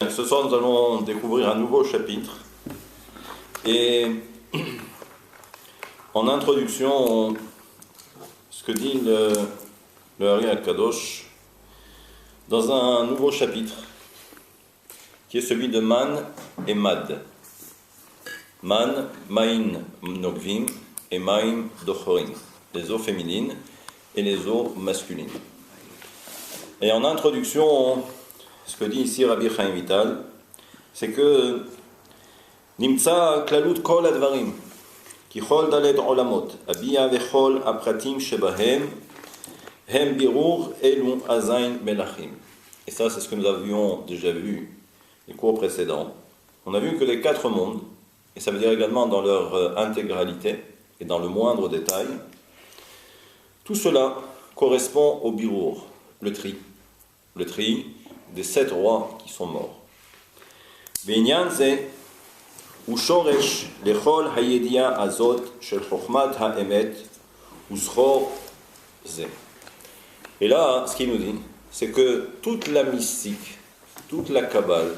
Ce soir, nous allons découvrir un nouveau chapitre. Et en introduction, ce que dit le Hari Akadosh dans un nouveau chapitre, qui est celui de Man et Mad. Man, Maïn Nogvim et Maïn Dochorin, les eaux féminines et les eaux masculines. Et en introduction, ce que dit ici Rabbi Chaim Vital, c'est que Nimtza klalut kol advarim, ki chol dalet olamot, abiya vechol apratim shebahem, hem birur elu azain melachim. Et ça, c'est ce que nous avions déjà vu les cours précédents. On a vu que les 4 mondes, et ça veut dire également dans leur intégralité et dans le moindre détail, tout cela correspond au birur, le tri des 7 rois qui sont morts. Beinyan ze ushoresh lechol hayediya azot shel chokhmat haemet uschor ze. Et là, ce qu'il nous dit, c'est que toute la mystique, toute la kabbale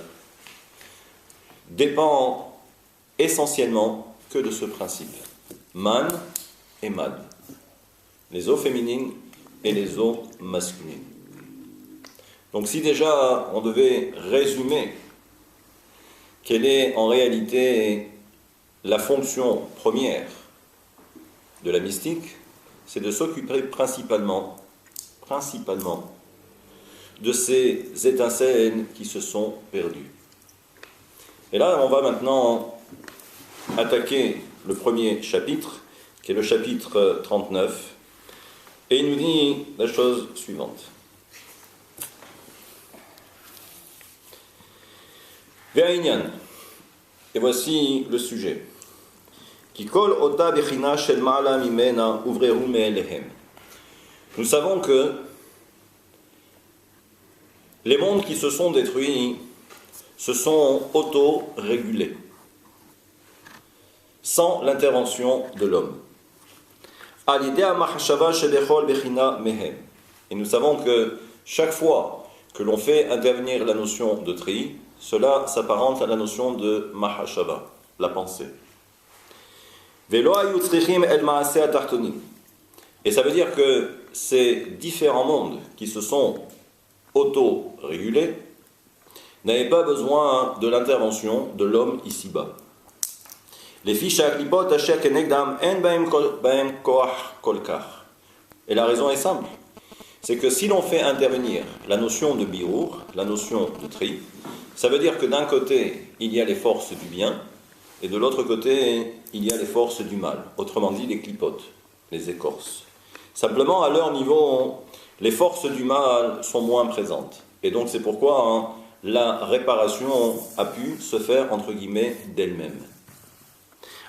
dépend essentiellement que de ce principe. Man et mad. Les eaux féminines et les eaux masculines. Donc si déjà on devait résumer quelle est en réalité la fonction première de la mystique, c'est de s'occuper principalement de ces étincelles qui se sont perdues. Et là, on va maintenant attaquer le premier chapitre, qui est le chapitre 39, et il nous dit la chose suivante. Et voici le sujet. Nous savons que les mondes qui se sont détruits se sont auto-régulés, sans l'intervention de l'homme. Et nous savons que chaque fois que l'on fait intervenir la notion de tri, cela s'apparente à la notion de mahashava, la pensée. Et ça veut dire que ces différents mondes qui se sont auto-régulés n'avaient pas besoin de l'intervention de l'homme ici-bas. Et la raison est simple, c'est que si l'on fait intervenir la notion de birur, la notion de tri, ça veut dire que d'un côté, il y a les forces du bien, et de l'autre côté, il y a les forces du mal. Autrement dit, les clipotes, les écorces. Simplement, à leur niveau, les forces du mal sont moins présentes. Et donc, c'est pourquoi la réparation a pu se faire, entre guillemets, d'elle-même.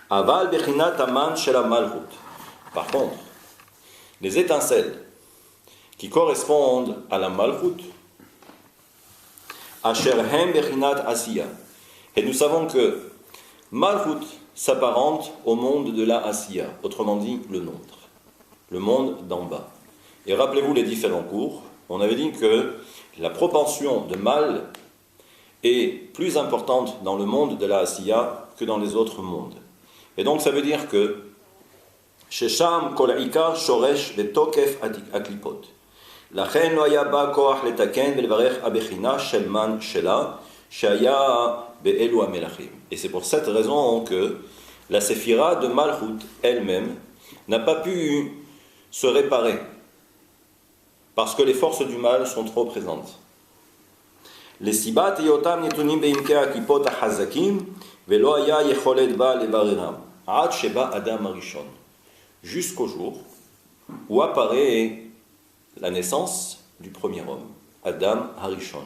Aval bechinat aman shel malchut. Par contre, les étincelles qui correspondent à la malchut, Asherhem bechinat asiya. Et nous savons que Malchut s'apparente au monde de la asiya, autrement dit le nôtre, le monde d'en bas. Et rappelez-vous les différents cours, on avait dit que la propension de mal est plus importante dans le monde de la asiya que dans les autres mondes. Et donc ça veut dire que Shesham kol ikar shoresh betokef aklipot. לכן לא היה בה כוח לתקן ולברך הבחינה של מן שלה שהיה באלו המלכים. Et c'est pour cette raison que la séphira de Malchut elle-même n'a pas pu se réparer parce que les forces du mal sont trop présentes. Les sibat yotam nitunim beimke akipot hazakim velo haya yecholet ba lebareram ad sheba adam arishon, jusqu'au jour où apparaît la naissance du premier homme, Adam Harishon.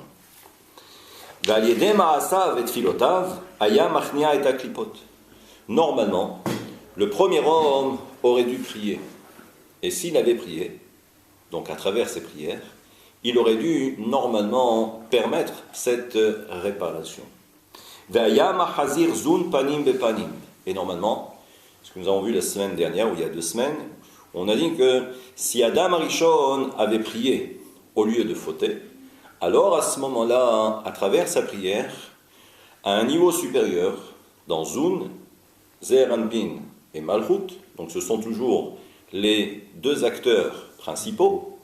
Normalement, le premier homme aurait dû prier. Et s'il avait prié, donc à travers ses prières, il aurait dû normalement permettre cette réparation. Et normalement, ce que nous avons vu la semaine dernière, ou il y a 2 semaines, on a dit que si Adam Arishon avait prié au lieu de fauter, alors à ce moment-là, à travers sa prière, à un niveau supérieur, dans Zun, Zeir Anpin et Malchut, donc ce sont toujours les deux acteurs principaux,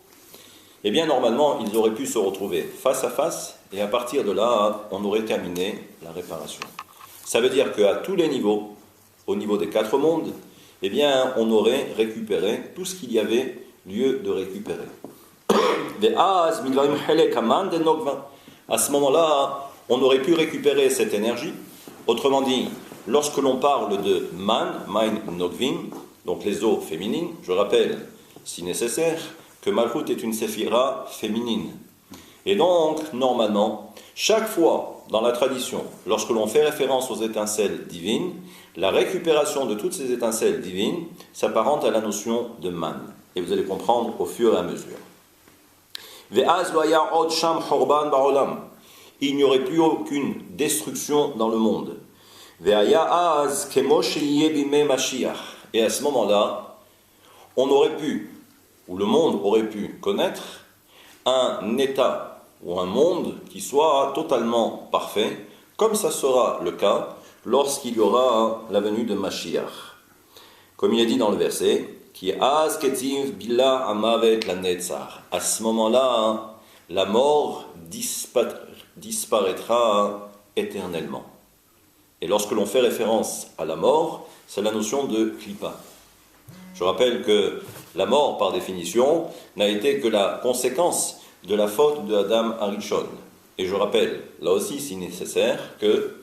eh bien normalement ils auraient pu se retrouver face à face et à partir de là on aurait terminé la réparation. Ça veut dire qu'à tous les niveaux, au niveau des quatre mondes, eh bien on aurait récupéré tout ce qu'il y avait lieu de récupérer. À ce moment-là, on aurait pu récupérer cette énergie. Autrement dit, lorsque l'on parle de man, mein nogvin, donc les eaux féminines, je rappelle, si nécessaire, que Malchut est une séphira féminine. Et donc, normalement, chaque fois dans la tradition, lorsque l'on fait référence aux étincelles divines, la récupération de toutes ces étincelles divines s'apparente à la notion de man. Et vous allez comprendre au fur et à mesure. Il n'y aurait plus aucune destruction dans le monde. Et à ce moment-là, on aurait pu, ou le monde aurait pu connaître un état ou un monde qui soit totalement parfait, comme ça sera le cas lorsqu'il y aura la venue de Mashiach. Comme il est dit dans le verset, qui est Az ketiv bila amavet la netzar. À ce moment-là, la mort disparaîtra éternellement. Et lorsque l'on fait référence à la mort, c'est la notion de klipa. Je rappelle que la mort, par définition, n'a été que la conséquence de la faute de Adam Arishon. Et je rappelle, là aussi, si nécessaire, que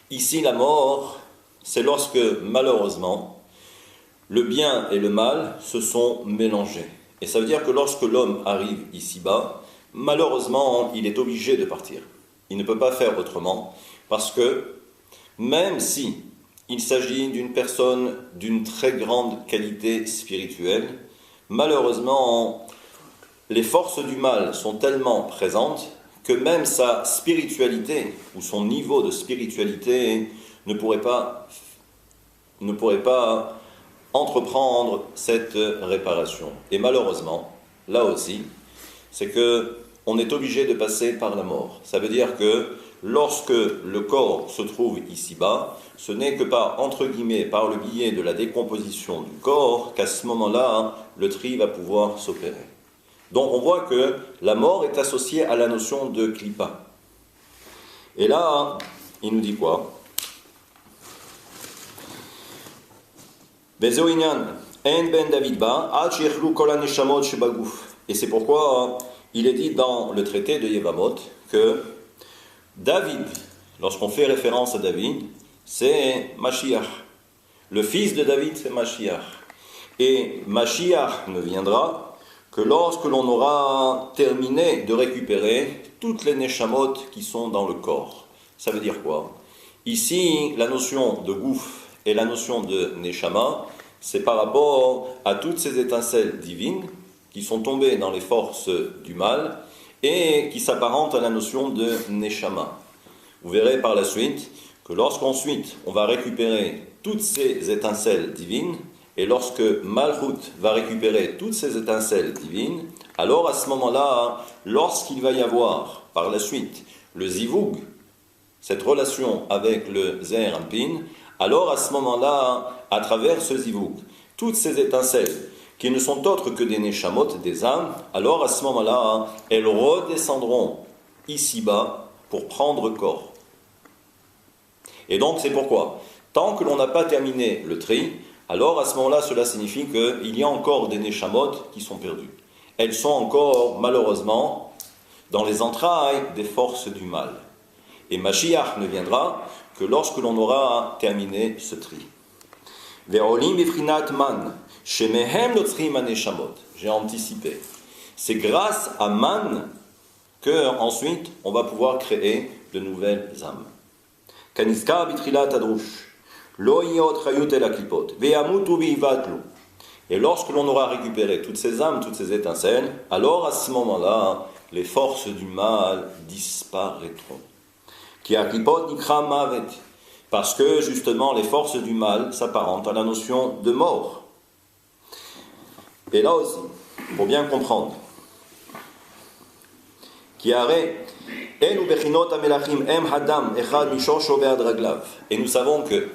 ici, la mort, c'est lorsque, malheureusement, le bien et le mal se sont mélangés. Et ça veut dire que lorsque l'homme arrive ici-bas, malheureusement, il est obligé de partir. Il ne peut pas faire autrement, parce que même si il s'agit d'une personne d'une très grande qualité spirituelle, malheureusement, les forces du mal sont tellement présentes que même sa spiritualité, ou son niveau de spiritualité, ne pourrait pas entreprendre cette réparation. Et malheureusement, là aussi, c'est que on est obligé de passer par la mort. Ça veut dire que lorsque le corps se trouve ici-bas, ce n'est que par, entre guillemets, par le biais de la décomposition du corps, qu'à ce moment-là, le tri va pouvoir s'opérer. Donc on voit que la mort est associée à la notion de klipa. Et là, il nous dit quoi ? Et c'est pourquoi il est dit dans le traité de Yevamot que David, lorsqu'on fait référence à David, c'est Mashiach. Le fils de David, c'est Mashiach. Et Mashiach ne viendra que lorsque l'on aura terminé de récupérer toutes les neshamot qui sont dans le corps. Ça veut dire quoi ? Ici, la notion de gouf et la notion de neshama, c'est par rapport à toutes ces étincelles divines qui sont tombées dans les forces du mal et qui s'apparentent à la notion de neshama. Vous verrez par la suite que lorsqu'ensuite on va récupérer toutes ces étincelles divines, et lorsque Malchut va récupérer toutes ces étincelles divines, alors à ce moment-là, lorsqu'il va y avoir par la suite le zivug, cette relation avec le Zeir Anpin, alors à ce moment-là, à travers ce zivug, toutes ces étincelles qui ne sont autres que des neshamot, des âmes, alors à ce moment-là, elles redescendront ici-bas pour prendre corps. Et donc c'est pourquoi, tant que l'on n'a pas terminé le tri, alors à ce moment-là, cela signifie qu'il y a encore des neshamot qui sont perdues. Elles sont encore, malheureusement, dans les entrailles des forces du mal. Et Mashiach ne viendra que lorsque l'on aura terminé ce tri. Ve'olim bifrinat man, shemehem lotzrim haneshamot. J'ai anticipé. C'est grâce à man que ensuite on va pouvoir créer de nouvelles âmes. Kaniska bitrilat adrush, lo yot chayut el aklipot, ve'amutu bi'ivatlu. Et lorsque l'on aura récupéré toutes ces âmes, toutes ces étincelles, alors à ce moment-là, les forces du mal disparaîtront. Ki aklipot nikra mavet. Parce que justement les forces du mal s'apparentent à la notion de mort. Et là aussi, il faut bien comprendre Et nous savons que,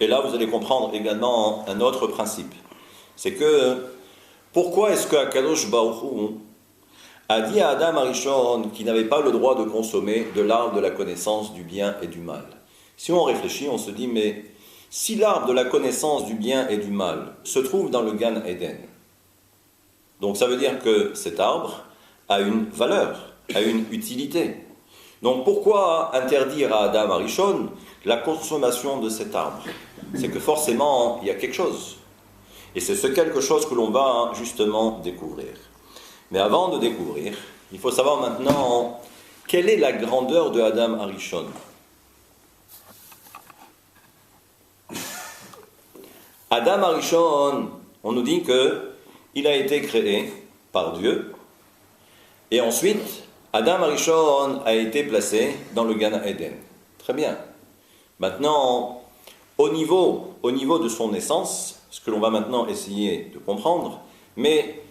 et là vous allez comprendre également un autre principe, c'est que pourquoi est-ce que Akadosh Baruch Hu a dit à Adam Arishon qu'il n'avait pas le droit de consommer de l'arbre de la connaissance du bien et du mal? Si on réfléchit, on se dit, mais si l'arbre de la connaissance du bien et du mal se trouve dans le Gan Eden, donc ça veut dire que cet arbre a une valeur, a une utilité. Donc pourquoi interdire à Adam Arishon la consommation de cet arbre? C'est que forcément, il y a quelque chose. Et c'est ce quelque chose que l'on va justement découvrir. Mais avant de découvrir, il faut savoir maintenant quelle est la grandeur de Adam Arishon. Adam Arishon, on nous dit qu'il a été créé par Dieu, et ensuite, Adam Arishon a été placé dans le Gan Eden. Très bien. Maintenant, au niveau de son essence, ce que l'on va maintenant essayer de comprendre, mais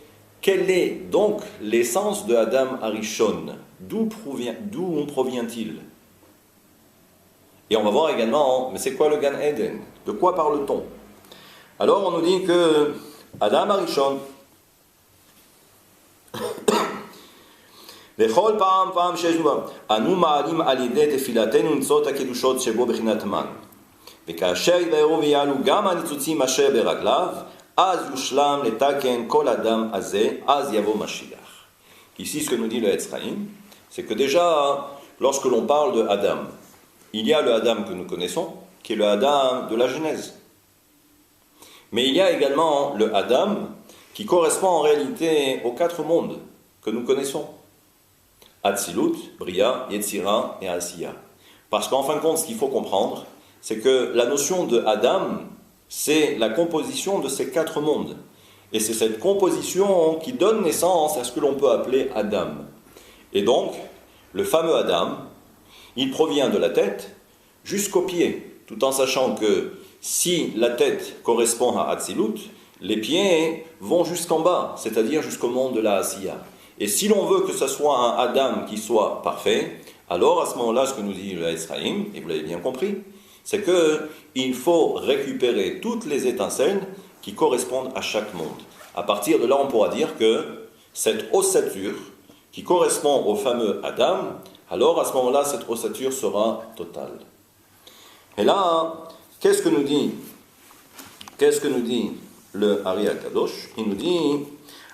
quelle est donc l'essence de Adam Arishon? D'où provient-il? Et on va voir également, mais c'est quoi le Gan Eden? De quoi parle-t-on? Alors on nous dit que Adam Arishon, לכל פעם שיש בו, אנו מעלים על ידי תפילתנו ניצוץ הקדושות שבו בחינת מן. וכאשר יבארו ויעלו גם הניצוצים אשר ברגליו, אז יושלם לתקן כל אדם הזה, אז יבוא משיח. Ici, ce que nous dit le Etz Chaim, c'est que déjà, lorsque l'on parle de Adam, il y a le Adam que nous connaissons, qui est le Adam de la Genèse. Mais il y a également le Adam qui correspond en réalité aux 4 mondes que nous connaissons. Atzilut, Bria, Yetzira et Asiya. Parce qu'en fin de compte, ce qu'il faut comprendre, c'est que la notion de Adam, c'est la composition de ces 4 mondes. Et c'est cette composition qui donne naissance à ce que l'on peut appeler Adam. Et donc, le fameux Adam, il provient de la tête jusqu'aux pieds, tout en sachant que si la tête correspond à Atzilut, les pieds vont jusqu'en bas, c'est-à-dire jusqu'au monde de la Asiya. Et si l'on veut que ce soit un Adam qui soit parfait, alors à ce moment-là, ce que nous dit le Etz Chaim, et vous l'avez bien compris, c'est qu'il faut récupérer toutes les étincelles qui correspondent à chaque monde. À partir de là, on pourra dire que cette ossature qui correspond au fameux Adam, alors à ce moment-là, cette ossature sera totale. Et là, qu'est-ce que nous dit le Ari Akadosh? Il nous dit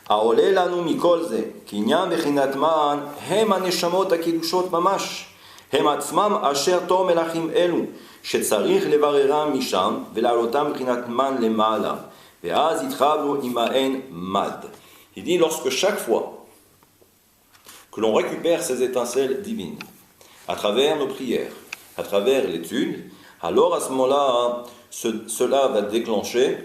העולה לנו מכל זה, כי עניין בחינת מן הם הנשמות הקדושות ממש, הם עצמם אשר תור מלאכים אלו, שצריך לבררם משם ולהעלותם בחינת מן למעלה, ואז יתחברו עמהן מד. Il dit, lorsque chaque fois que l'on récupère ces étincelles divines, à travers nos prières, à travers l'étude, alors à ce moment-là, cela va déclencher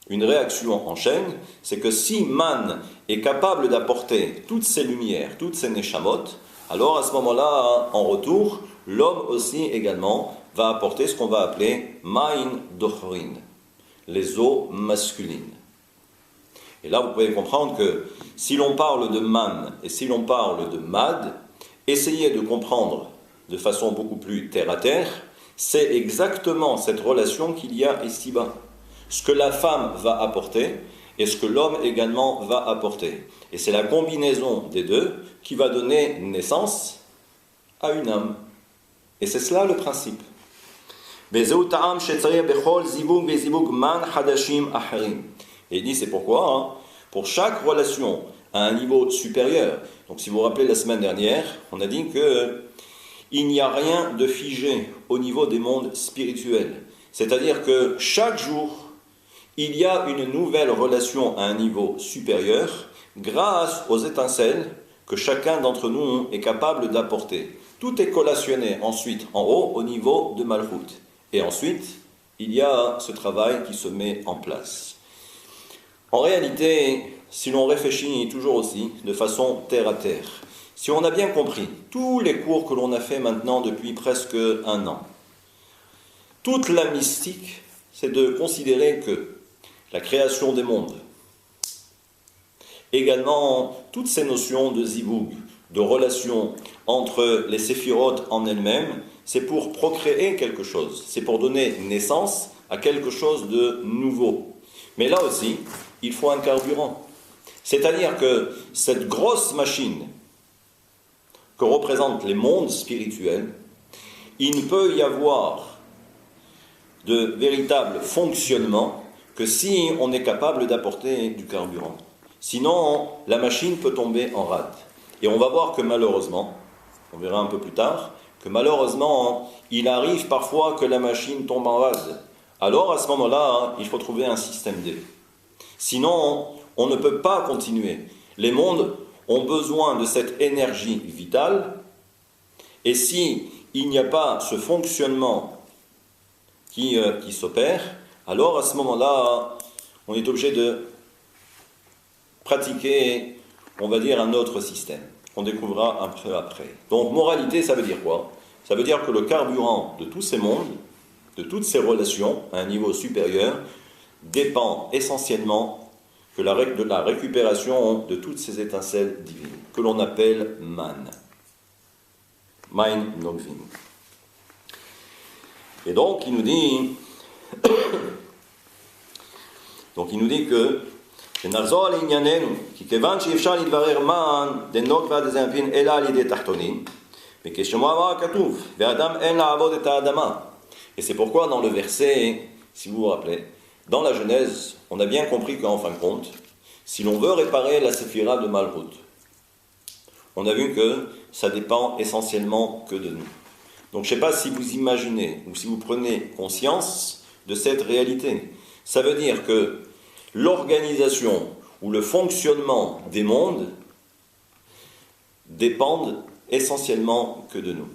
une réaction en chaîne, c'est que si Man est capable d'apporter toutes ces lumières, toutes ces neshamot, alors à ce moment-là, en retour, l'homme aussi également va apporter ce qu'on va appeler Maïn Dochrin, les eaux masculines. Et là, vous pouvez comprendre que si l'on parle de Man et si l'on parle de Mad, essayez de comprendre de façon beaucoup plus terre à terre, c'est exactement cette relation qu'il y a ici-bas. Ce que la femme va apporter et ce que l'homme également va apporter. Et c'est la combinaison des deux qui va donner naissance à une âme. Et c'est cela le principe. Et il dit c'est pourquoi, pour chaque relation à un niveau supérieur, donc si vous vous rappelez la semaine dernière, on a dit qu'il n'y a rien de figé au niveau des mondes spirituels. C'est-à-dire que chaque jour, il y a une nouvelle relation à un niveau supérieur grâce aux étincelles que chacun d'entre nous est capable d'apporter. Tout est collationné ensuite en haut au niveau de Malchut. Et ensuite, il y a ce travail qui se met en place. En réalité, si l'on réfléchit toujours aussi de façon terre à terre, si on a bien compris tous les cours que l'on a fait maintenant depuis presque 1 an, toute la mystique, c'est de considérer que la création des mondes, également toutes ces notions de zivug, de relation entre les séphirotes en elles-mêmes, c'est pour procréer quelque chose, c'est pour donner naissance à quelque chose de nouveau. Mais là aussi, il faut un carburant. C'est-à-dire que cette grosse machine que représentent les mondes spirituels, il ne peut y avoir de véritable fonctionnement que si on est capable d'apporter du carburant. Sinon, la machine peut tomber en rade. Et on va voir que malheureusement, on verra un peu plus tard, que malheureusement, il arrive parfois que la machine tombe en rade. Alors, à ce moment-là, il faut trouver un système D. Sinon, on ne peut pas continuer. Les mondes ont besoin de cette énergie vitale, et si il n'y a pas ce fonctionnement qui s'opère, alors à ce moment-là, on est obligé de pratiquer, on va dire, un autre système, qu'on découvrira un peu après. Donc, moralité, ça veut dire quoi? Ça veut dire que le carburant de tous ces mondes, de toutes ces relations à un niveau supérieur, dépend essentiellement de la récupération de toutes ces étincelles divines, que l'on appelle man. Mein Nogvin. Et donc, il nous dit que שנחזור על ענייננו, כי כיוון שאי אפשר להתברר מן דנוק ועד איזה אנפין אלא על ידי תחתונים, וכשמו אמר הכתוב, ואדם אין לעבוד את האדמה. Et c'est pourquoi dans le verset, si vous vous rappelez, dans la Genèse, on a bien compris qu'en fin de compte, si l'on veut réparer la séphira de Malchut, on a vu que ça dépend essentiellement que de nous. Donc je ne sais pas si vous imaginez ou si vous prenez conscience de cette réalité. Ça veut dire que l'organisation ou le fonctionnement des mondes dépendent essentiellement que de nous.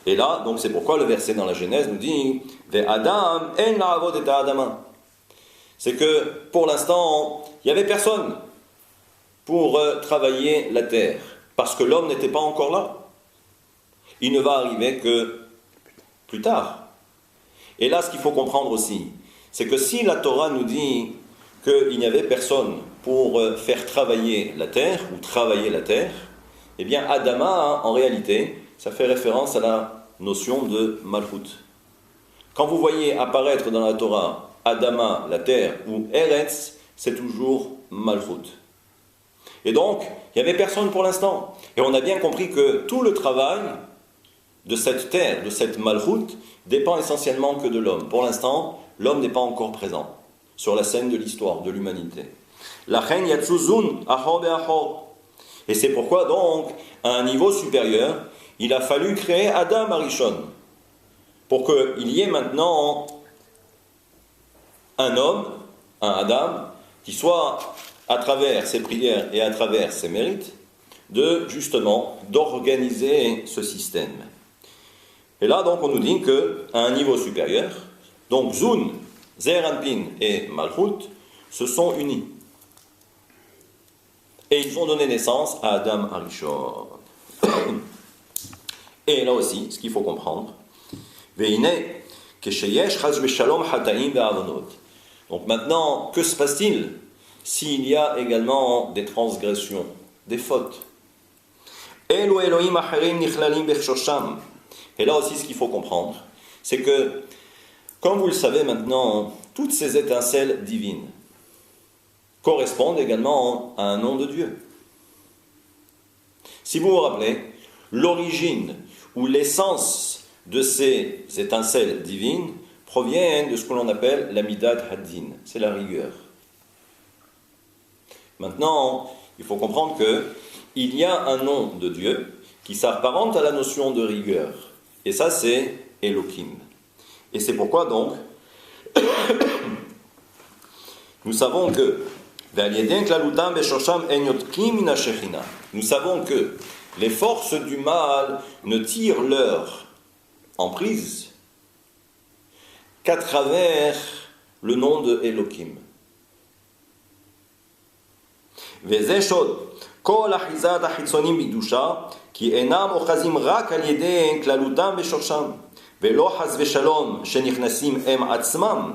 Et là, donc c'est pourquoi le verset dans la Genèse nous dit Ve'adam en la'avod et ha'adama. C'est que pour l'instant, il n'y avait personne pour travailler la terre, parce que l'homme n'était pas encore là. Il ne va arriver que plus tard. Et là, ce qu'il faut comprendre aussi, c'est que si la Torah nous dit qu'il n'y avait personne pour faire travailler la terre, ou travailler la terre, eh bien Adama, en réalité, ça fait référence à la notion de Malchut. Quand vous voyez apparaître dans la Torah Adama, la terre, ou Eretz, c'est toujours Malchut. Et donc, il n'y avait personne pour l'instant. Et on a bien compris que tout le travail de cette terre, de cette Malchut, dépend essentiellement que de l'homme. Pour l'instant, l'homme n'est pas encore présent sur la scène de l'histoire, de l'humanité. Et c'est pourquoi donc, à un niveau supérieur, il a fallu créer Adam Arishon, pour qu'il y ait maintenant un homme, un Adam, qui soit, à travers ses prières et à travers ses mérites, d'organiser ce système. Et là, donc, on nous dit qu'à un niveau supérieur, donc Zun, Zeir Anpin et Malchut se sont unis. Et ils ont donné naissance à Adam Arishon. Et là aussi, ce qu'il faut comprendre, donc maintenant, que se passe-t-il s'il y a également des transgressions, des fautes? Et là aussi, ce qu'il faut comprendre, c'est que, comme vous le savez maintenant, toutes ces étincelles divines correspondent également à un nom de Dieu. Si vous vous rappelez, l'origine ou l'essence de ces étincelles divines provient de ce que l'on appelle la Midat Haddin, c'est la rigueur. Maintenant, il faut comprendre qu'il y a un nom de Dieu qui s'apparente à la notion de rigueur. Et ça, c'est Elohim. Et c'est pourquoi donc, nous savons que nous savons que les forces du mal ne tirent leur emprise qu'à travers le nom de Elohim. כל אחיזת החיצונים בקדושה, כי אינם אוחזים רק על ידי כללותם ושורשם, ולא חס ושלום שנכנסים הם עצמם.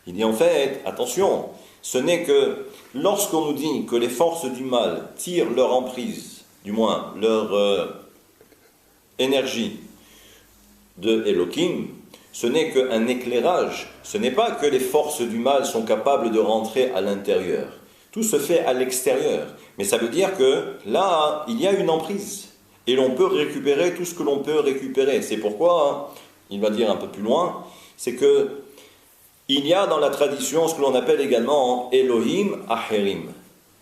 Il dit en fait, attention, ce n'est que lorsqu'on nous dit que les forces du mal tirent leur emprise, du moins leur énergie de Elohim, ce n'est qu'un éclairage, ce n'est pas que les forces du mal sont capables de rentrer à l'intérieur. Tout se fait à l'extérieur, mais ça veut dire que là, il y a une emprise, et l'on peut récupérer tout ce que l'on peut récupérer. C'est pourquoi, il va dire un peu plus loin, c'est que il y a dans la tradition ce que l'on appelle également Elohim Acherim.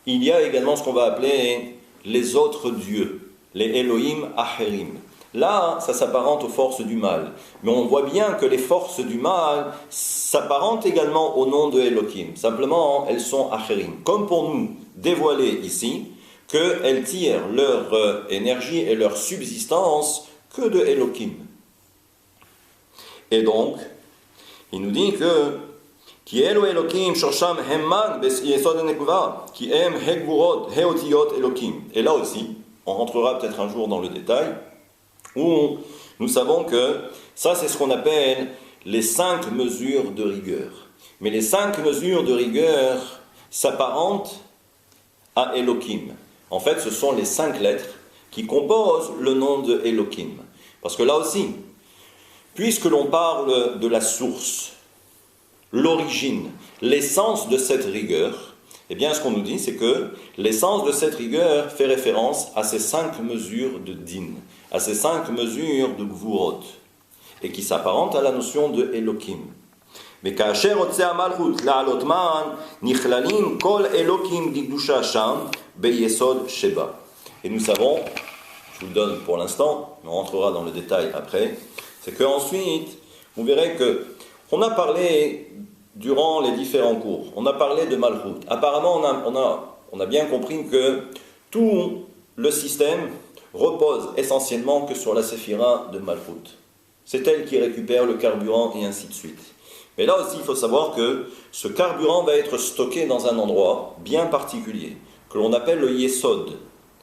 Il y a également ce qu'on va appeler les autres dieux, les Elohim Acherim. Là, ça s'apparente aux forces du mal. Mais on voit bien que les forces du mal s'apparentent également au nom de Elohim. Simplement, elles sont Acherim. Comme pour nous dévoiler ici qu'elles tirent leur énergie et leur subsistance que de Elohim. Et donc, il nous dit que Ki elu Elohim shosham hemman yesod nekva ki em hegvurot heotiyot Elohim. Et là aussi, on rentrera peut-être un jour dans le détail, où nous savons que ça c'est ce qu'on appelle les 5 mesures de rigueur. Mais les 5 mesures de rigueur s'apparentent à Elohim. En fait, ce sont les 5 lettres qui composent le nom de Elohim. Parce que là aussi, puisque l'on parle de la source, l'origine, l'essence de cette rigueur, eh bien ce qu'on nous dit c'est que l'essence de cette rigueur fait référence à ces 5 mesures de din, à ces 5 mesures de gvurot, et qui s'apparentent à la notion de Elohim. Mais כאשר רוצה המלכות לעלות מען, נכללים כל אלוקים דקדושה שם ביסוד שבה. Et nous savons, je vous le donne pour l'instant, mais on rentrera dans le détail après, c'est qu'ensuite, vous verrez que on a parlé durant les différents cours, on a parlé de Malchut. Apparemment, on a bien compris que tout le système repose essentiellement que sur la séphira de Malchut. C'est elle qui récupère le carburant et ainsi de suite. Mais là aussi, il faut savoir que ce carburant va être stocké dans un endroit bien particulier, que l'on appelle le Yesod.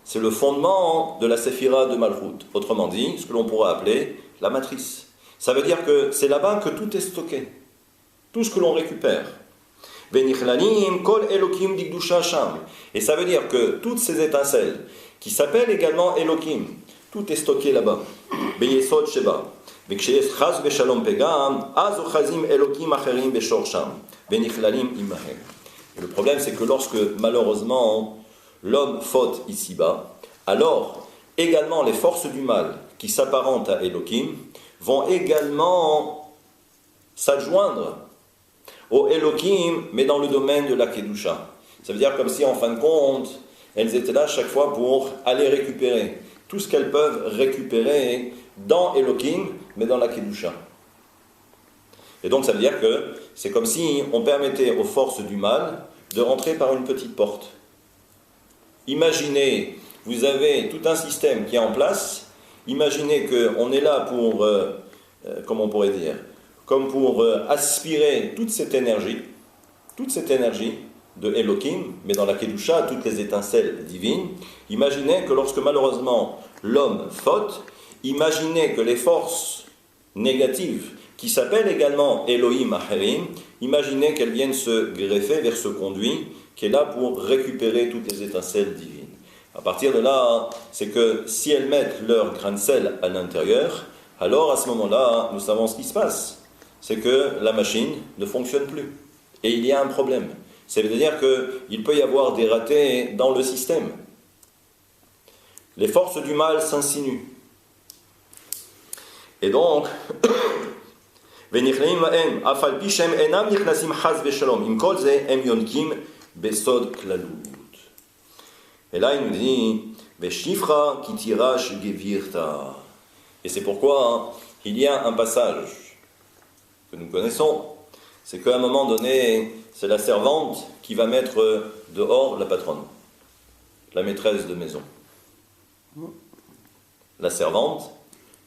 C'est le fondement de la séphira de Malchut. Autrement dit, ce que l'on pourrait appeler la matrice. Ça veut dire que c'est là-bas que tout est stocké. Tout ce que l'on récupère. Et ça veut dire que toutes ces étincelles, qui s'appellent également Elohim, tout est stocké là-bas. Et le problème, c'est que lorsque, malheureusement, l'homme faute ici-bas, alors, également, les forces du mal, qui s'apparentent à Elohim, vont également s'adjoindre au Elohim, mais dans le domaine de la Kedusha. Ça veut dire comme si, en fin de compte, elles étaient là chaque fois pour aller récupérer tout ce qu'elles peuvent récupérer dans Elohim, mais dans la Kedusha. Et donc ça veut dire que c'est comme si on permettait aux forces du mal de rentrer par une petite porte. Imaginez, vous avez tout un système qui est en place, imaginez qu'on est là pour, comment on pourrait dire, comme pour aspirer toute cette énergie de Elohim, mais dans la Kedusha, toutes les étincelles divines. Imaginez que lorsque malheureusement l'homme faute, imaginez que les forces négatives, qui s'appellent également Elohim Acherim, imaginez qu'elles viennent se greffer vers ce conduit qui est là pour récupérer toutes les étincelles divines. À partir de là, c'est que si elles mettent leur grain de sel à l'intérieur, alors à ce moment-là, nous savons ce qui se passe. C'est que la machine ne fonctionne plus. Et il y a un problème. C'est-à-dire qu'il peut y avoir des ratés dans le système. Les forces du mal s'insinuent. Et donc, et là, il nous dit, et c'est pourquoi il y a un passage que nous connaissons, c'est qu'à un moment donné, c'est la servante qui va mettre dehors la patronne, la maîtresse de maison. La servante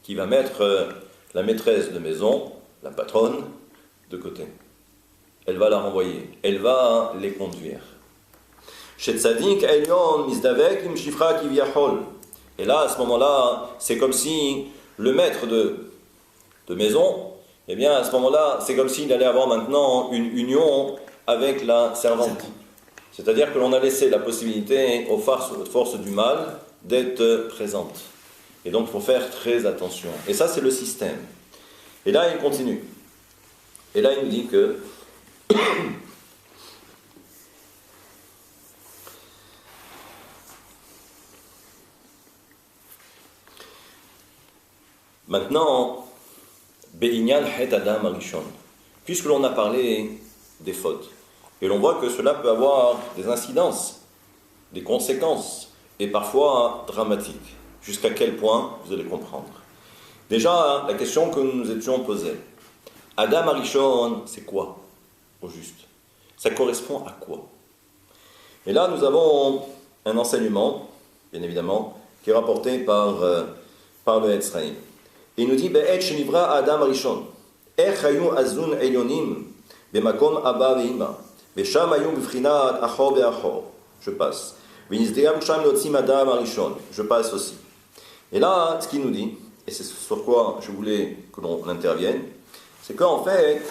qui va mettre la maîtresse de maison, la patronne, de côté. Elle va la renvoyer, elle va les conduire. Et là, à ce moment-là, c'est comme si le maître de maison, eh bien, à ce moment-là, c'est comme s'il allait avoir maintenant une union avec la servante. C'est-à-dire que l'on a laissé la possibilité aux forces du mal d'être présentes. Et donc, il faut faire très attention. Et ça, c'est le système. Et là, il continue. Et là, il nous dit que maintenant, Be'inyan het Adam Arishon, puisque l'on a parlé des fautes, et l'on voit que cela peut avoir des incidences, des conséquences, et parfois dramatiques. Jusqu'à quel point, vous allez comprendre. Déjà, la question que nous nous étions posée, Adam Arishon, c'est quoi, au juste? Ça correspond à quoi? Et là, nous avons un enseignement, bien évidemment, qui est rapporté par le Etzraïm. Il nous dit, Be'et shenivra Adam Arishon, ech hayu azun elyonim, bemakom abba ve'ima, ve'sham hayu b'frinat achor be'achor. Je passe. V'nizdeyam sham lotzim Adam Arishon. Je passe aussi. Et là, ce qu'il nous dit, et c'est sur quoi je voulais que l'on intervienne, c'est qu'en fait,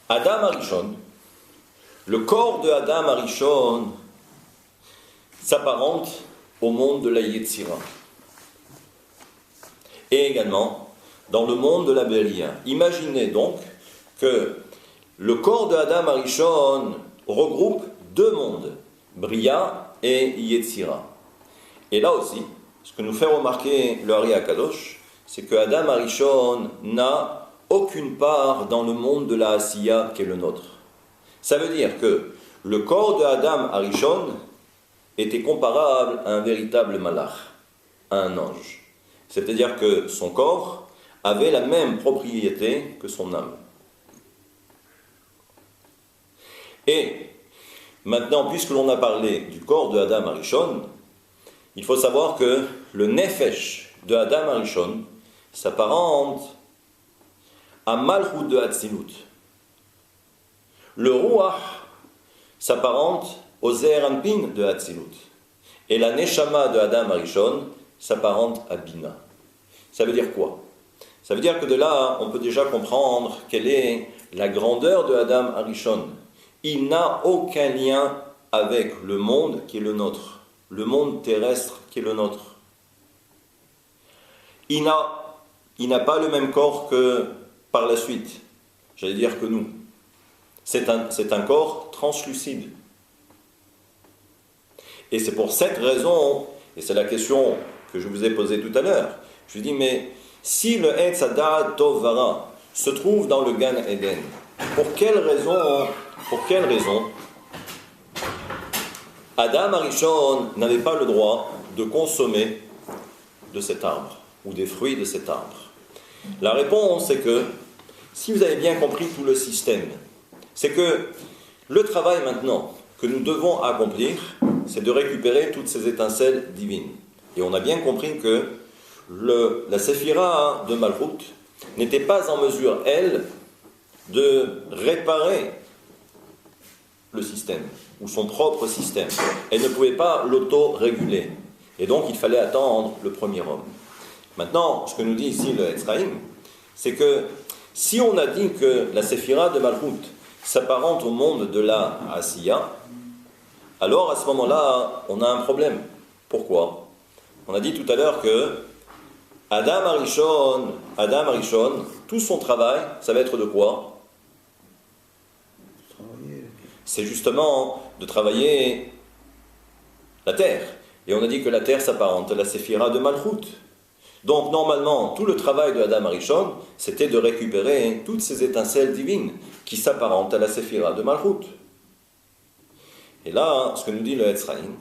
Adam Arishon, le corps de Adam Arishon s'apparente au monde de la Yetzira. Et également dans le monde de la Bélia. Imaginez donc que le corps de Adam Arishon regroupe deux mondes, Bria et Yetzira. Et là aussi, ce que nous fait remarquer le Ari Akadosh, c'est que Adam Arishon n'a aucune part dans le monde de la Asiya qui est le nôtre. Ça veut dire que le corps de Adam Arishon était comparable à un véritable malach, à un ange. C'est-à-dire que son corps avait la même propriété que son âme. Et maintenant, puisque l'on a parlé du corps de Adam Arishon, il faut savoir que le nefesh de Adam Arishon s'apparente à Malchut de Hatzilut. Le Ruach s'apparente au Ze'er Anpin de Hatzilut. Et la Neshama de Adam Arishon s'apparente à Bina. Ça veut dire quoi? Ça veut dire que de là, on peut déjà comprendre quelle est la grandeur de Adam Arishon. Il n'a aucun lien avec le monde qui est le nôtre, le monde terrestre qui est le nôtre. Il n'a pas le même corps que par la suite, j'allais dire que nous. C'est un corps translucide. Et c'est pour cette raison, et c'est la question que je vous ai posée tout à l'heure, je dis, mais si le Etz Hadat Tov Vara se trouve dans le Gan Eden, pour quelle raison Adam Arishon n'avait pas le droit de consommer de cet arbre, ou des fruits de cet arbre? La réponse est que, si vous avez bien compris tout le système, c'est que le travail maintenant que nous devons accomplir, c'est de récupérer toutes ces étincelles divines. Et on a bien compris que la séphira de Malchut n'était pas en mesure, elle, de réparer le système, ou son propre système. Elle ne pouvait pas l'auto-réguler. Et donc, il fallait attendre le premier homme. Maintenant, ce que nous dit ici le Etzraïm, c'est que si on a dit que la séphira de Malchut s'apparente au monde de la Asiya, alors à ce moment-là, on a un problème. Pourquoi? On a dit tout à l'heure que Adam Arishon, tout son travail, ça va être de quoi? C'est justement de travailler la terre. Et on a dit que la terre s'apparente à la séphira de Malchut. Donc normalement, tout le travail de Adam Arishon, c'était de récupérer toutes ces étincelles divines qui s'apparentent à la séphira de Malchut. Et là, ce que nous dit le Etzraïm,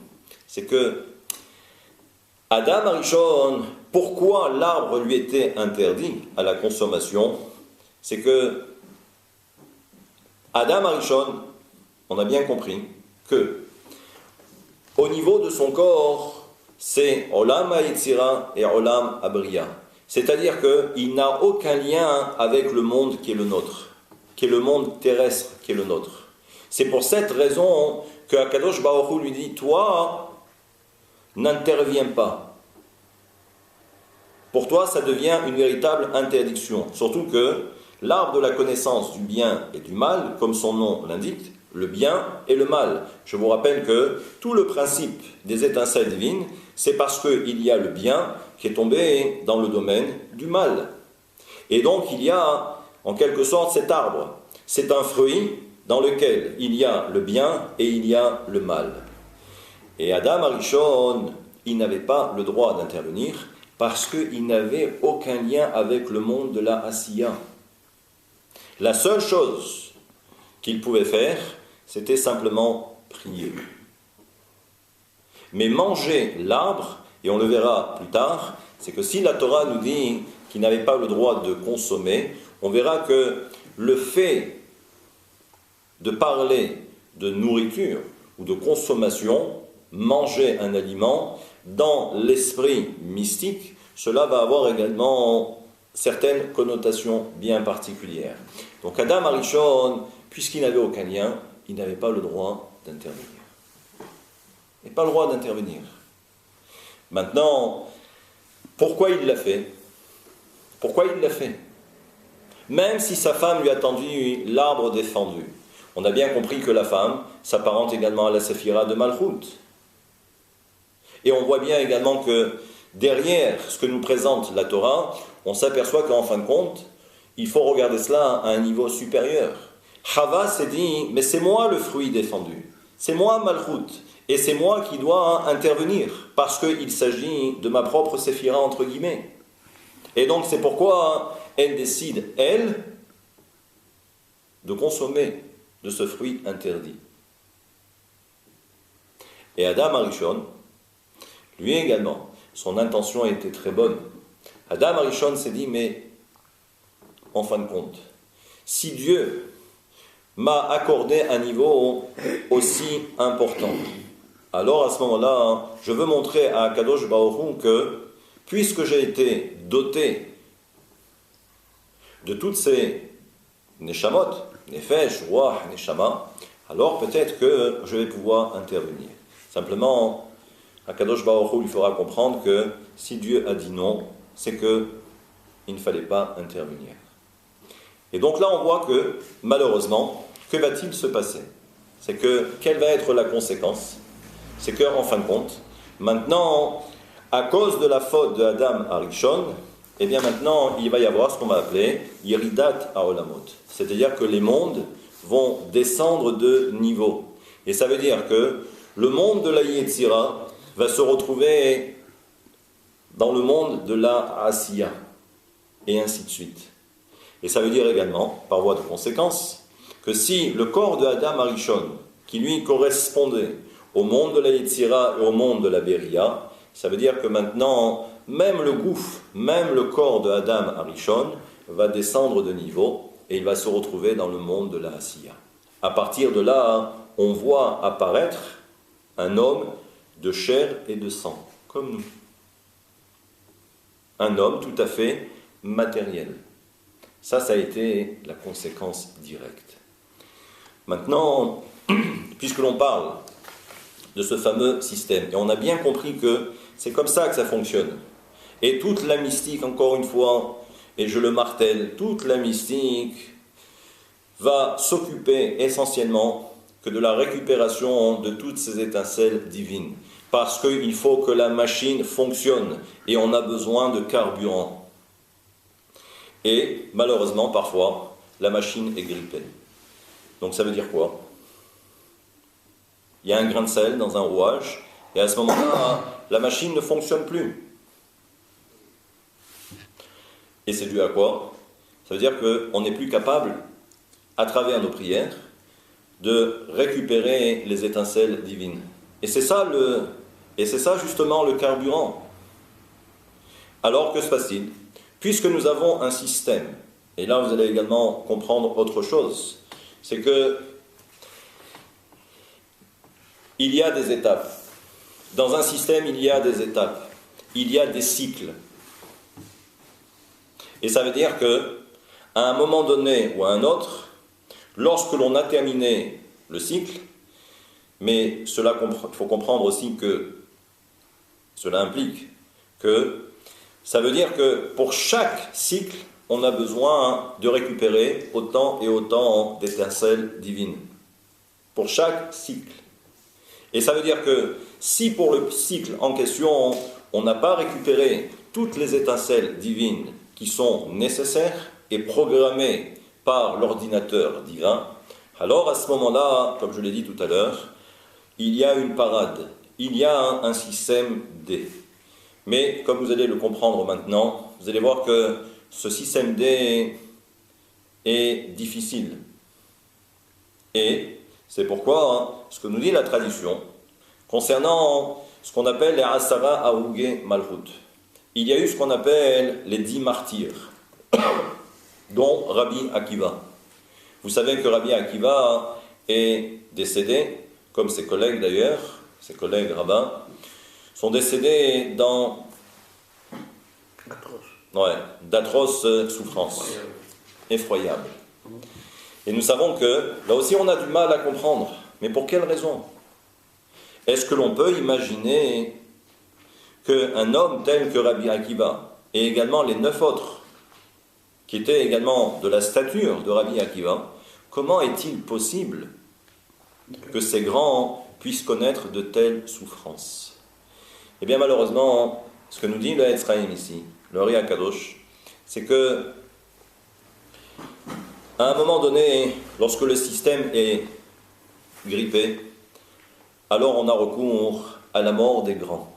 c'est que Adam Arishon, pourquoi l'arbre lui était interdit à la consommation? C'est que Adam Arishon, on a bien compris que au niveau de son corps, c'est Olam HaYetzira et Olam HaBria. C'est-à-dire qu'il n'a aucun lien avec le monde qui est le nôtre, qui est le monde terrestre qui est le nôtre. C'est pour cette raison que Akadosh Baruch Hu lui dit, toi, n'interviens pas. Pour toi, ça devient une véritable interdiction. Surtout que l'arbre de la connaissance du bien et du mal, comme son nom l'indique, le bien et le mal. Je vous rappelle que tout le principe des étincelles divines, c'est parce qu'il y a le bien qui est tombé dans le domaine du mal. Et donc il y a en quelque sorte cet arbre. C'est un fruit dans lequel il y a le bien et il y a le mal. Et Adam Arishon, il n'avait pas le droit d'intervenir parce qu'il n'avait aucun lien avec le monde de la Asiya. La seule chose qu'il pouvait faire, c'était simplement prier. Mais manger l'arbre, et on le verra plus tard, c'est que si la Torah nous dit qu'il n'avait pas le droit de consommer, on verra que le fait de parler de nourriture ou de consommation, manger un aliment, dans l'esprit mystique, cela va avoir également certaines connotations bien particulières. Donc Adam Arishon, puisqu'il n'avait aucun lien, il n'avait pas le droit d'intervenir. Il n'avait pas le droit d'intervenir. Maintenant, pourquoi il l'a fait? Pourquoi il l'a fait? Même si sa femme lui a tendu l'arbre défendu. On a bien compris que la femme s'apparente également à la séphira de Malchut. Et on voit bien également que derrière ce que nous présente la Torah, on s'aperçoit qu'en fin de compte, il faut regarder cela à un niveau supérieur. Chava s'est dit, mais c'est moi le fruit défendu, c'est moi Malchut, et c'est moi qui dois intervenir, parce qu'il s'agit de ma propre séphira entre guillemets. Et donc c'est pourquoi elle décide, elle, de consommer de ce fruit interdit. Et Adam Arishon, lui également, son intention était très bonne. Adam Arishon s'est dit, mais en fin de compte, si Dieu m'a accordé un niveau aussi important, alors à ce moment-là, je veux montrer à Kadosh Baruch Hu que, puisque j'ai été doté de toutes ces neshamot, nefesh, ruach, neshama, alors peut-être que je vais pouvoir intervenir. Simplement, Akadosh Baruch Hu lui fera comprendre que si Dieu a dit non, c'est qu'il ne fallait pas intervenir. Et donc là, on voit que, malheureusement, que va-t-il se passer? C'est que, quelle va être la conséquence? C'est qu'en fin de compte, maintenant, à cause de la faute de Adam Arishon, eh bien maintenant, il va y avoir ce qu'on va appeler Yeridat Haolamot. C'est-à-dire que les mondes vont descendre de niveau. Et ça veut dire que le monde de la Yetzira va se retrouver dans le monde de la Asiya, et ainsi de suite. Et ça veut dire également, par voie de conséquence, que si le corps de Adam Arishon, qui lui correspondait au monde de la Yetzira et au monde de la Beria, ça veut dire que maintenant, même le gouffre, même le corps de Adam Arishon va descendre de niveau et il va se retrouver dans le monde de la Asiya. À partir de là, on voit apparaître un homme de chair et de sang, comme nous. Un homme tout à fait matériel. Ça a été la conséquence directe. Maintenant, puisque l'on parle de ce fameux système, et on a bien compris que c'est comme ça que ça fonctionne. Et toute la mystique, encore une fois, et je le martèle, toute la mystique va s'occuper essentiellement que de la récupération de toutes ces étincelles divines. Parce qu'il faut que la machine fonctionne et on a besoin de carburant. Et malheureusement, parfois, la machine est grippée. Donc ça veut dire quoi? Il y a un grain de sel dans un rouage et à ce moment-là, la machine ne fonctionne plus. Et c'est dû à quoi? Ça veut dire qu'on n'est plus capable, à travers nos prières, de récupérer les étincelles divines. Et c'est ça justement le carburant. Alors que se passe-t-il? Puisque nous avons un système, et là vous allez également comprendre autre chose, c'est que il y a des étapes. Dans un système, il y a des étapes. Il y a des cycles. Et ça veut dire que, à un moment donné ou à un autre, lorsque l'on a terminé le cycle, mais il faut comprendre aussi que cela implique que ça veut dire que pour chaque cycle, on a besoin de récupérer autant et autant d'étincelles divines. Pour chaque cycle. Et ça veut dire que si pour le cycle en question, on n'a pas récupéré toutes les étincelles divines qui sont nécessaires et programmées par l'ordinateur divin, alors à ce moment-là, comme je l'ai dit tout à l'heure, il y a une parade, il y a un système D. Mais comme vous allez le comprendre maintenant, vous allez voir que ce système D est difficile. Et c'est pourquoi ce que nous dit la tradition concernant ce qu'on appelle les Asara Aougé Malchut. Il y a eu ce qu'on appelle les 10 martyrs, dont Rabbi Akiva. Vous savez que Rabbi Akiva est décédé, comme ses collègues d'ailleurs, ses collègues rabbins, sont décédés dans d'atroces souffrances, effroyables. Et nous savons que, là aussi on a du mal à comprendre, mais pour quelle raison? Est-ce que l'on peut imaginer qu'un homme tel que Rabbi Akiva, et également les 9 autres, qui étaient également de la stature de Rabbi Akiva, comment est-il possible que ces grands puissent connaître de telles souffrances? Eh bien malheureusement, ce que nous dit le Etzraïm ici, le Ri HaKadosh, c'est que à un moment donné, lorsque le système est grippé, alors on a recours à la mort des grands.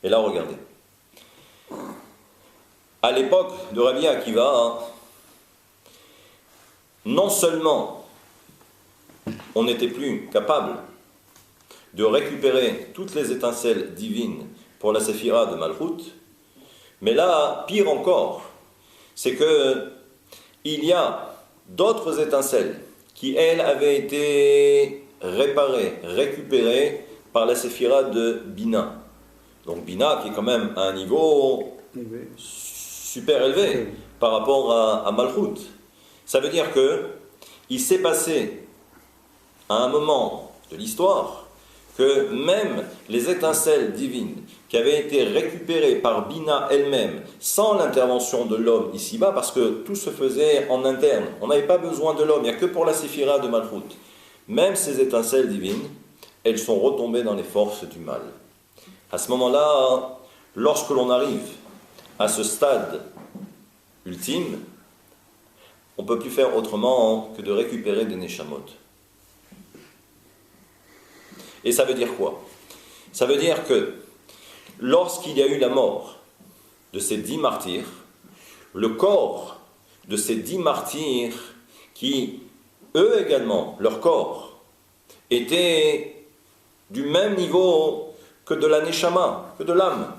Et là, regardez. À l'époque de Rabbi Akiva, non seulement on n'était plus capable de récupérer toutes les étincelles divines pour la séphira de Malchut, mais là, pire encore, c'est que il y a d'autres étincelles qui, elles, avaient été réparées, récupérées par la séphira de Bina. Donc Bina qui est quand même à un niveau super élevé par rapport à Malchut. Ça veut dire que il s'est passé à un moment de l'histoire que même les étincelles divines qui avaient été récupérées par Bina elle-même sans l'intervention de l'homme ici-bas, parce que tout se faisait en interne, on n'avait pas besoin de l'homme, il n'y a que pour la séphira de Malchut. Même ces étincelles divines, elles sont retombées dans les forces du mal. À ce moment-là, lorsque l'on arrive à ce stade ultime, on ne peut plus faire autrement que de récupérer des neshamot. Et ça veut dire quoi? Ça veut dire que lorsqu'il y a eu la mort de ces 10 martyrs, le corps de ces 10 martyrs qui, eux également, leur corps, était du même niveau que de la neshama, que de l'âme.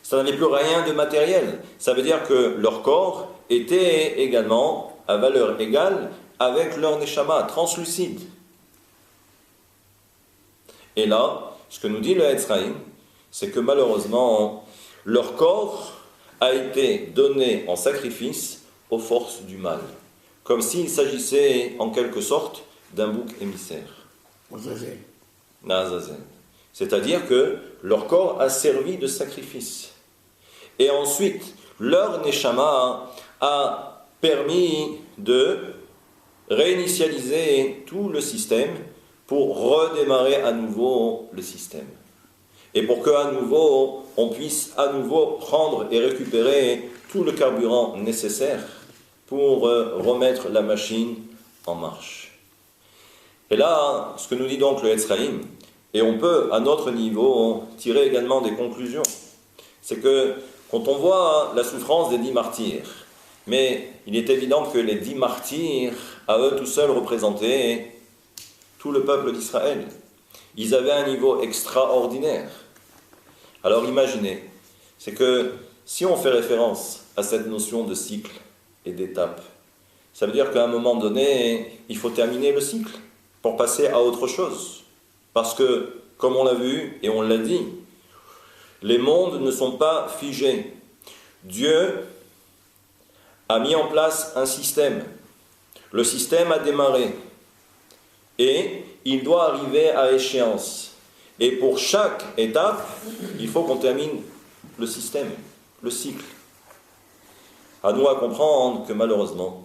Ça n'avait plus rien de matériel. Ça veut dire que leur corps était également à valeur égale avec leur neshama, translucide. Et là, ce que nous dit le Etzraïm, c'est que malheureusement, leur corps a été donné en sacrifice aux forces du mal. Comme s'il s'agissait en quelque sorte d'un bouc émissaire. Nazazel. C'est-à-dire que leur corps a servi de sacrifice. Et ensuite, leur neshama a permis de réinitialiser tout le système pour redémarrer à nouveau le système. Et pour qu'à nouveau, on puisse à nouveau prendre et récupérer tout le carburant nécessaire pour remettre la machine en marche. Et là, ce que nous dit donc le Etzraïm, et on peut à notre niveau tirer également des conclusions, c'est que quand on voit la souffrance des 10 martyrs, mais il est évident que les 10 martyrs, à eux tout seuls, représentaient tout le peuple d'Israël. Ils avaient un niveau extraordinaire. Alors imaginez, c'est que si on fait référence à cette notion de cycle et d'étape, ça veut dire qu'à un moment donné, il faut terminer le cycle pour passer à autre chose. Parce que, comme on l'a vu et on l'a dit, les mondes ne sont pas figés. Dieu a mis en place un système. Le système a démarré. Et il doit arriver à échéance. Et pour chaque étape, il faut qu'on termine le système, le cycle. À nous à comprendre que malheureusement,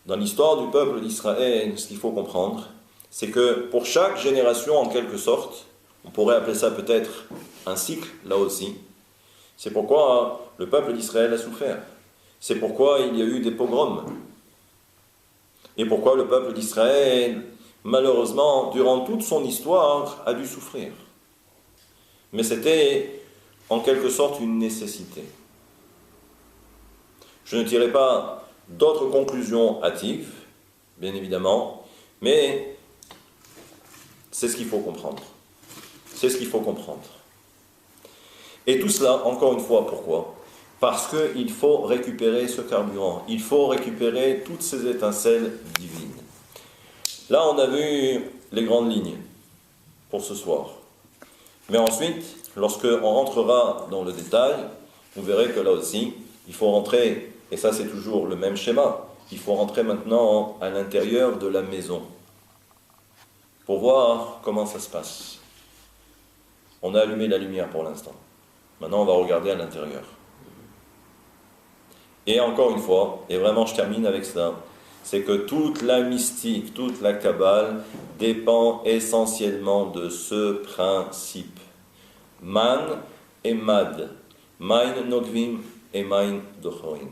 dans l'histoire du peuple d'Israël, ce qu'il faut comprendre, c'est que pour chaque génération, en quelque sorte, on pourrait appeler ça peut-être un cycle, là aussi, c'est pourquoi le peuple d'Israël a souffert. C'est pourquoi il y a eu des pogroms. Et pourquoi le peuple d'Israël, malheureusement, durant toute son histoire, a dû souffrir. Mais c'était en quelque sorte une nécessité. Je ne tirerai pas d'autres conclusions hâtives, bien évidemment, mais c'est ce qu'il faut comprendre. C'est ce qu'il faut comprendre. Et tout cela, encore une fois, pourquoi ? Parce qu'il faut récupérer ce carburant, il faut récupérer toutes ces étincelles divines. Là, on a vu les grandes lignes pour ce soir. Mais ensuite, lorsque on rentrera dans le détail, vous verrez que là aussi, il faut rentrer, et ça c'est toujours le même schéma, il faut rentrer maintenant à l'intérieur de la maison pour voir comment ça se passe. On a allumé la lumière pour l'instant. Maintenant, on va regarder à l'intérieur. Et encore une fois, et vraiment je termine avec ça, c'est que toute la mystique, toute la Kabbale dépend essentiellement de ce principe. Man et Mad. Mein Nogvim et Mein Dochorim.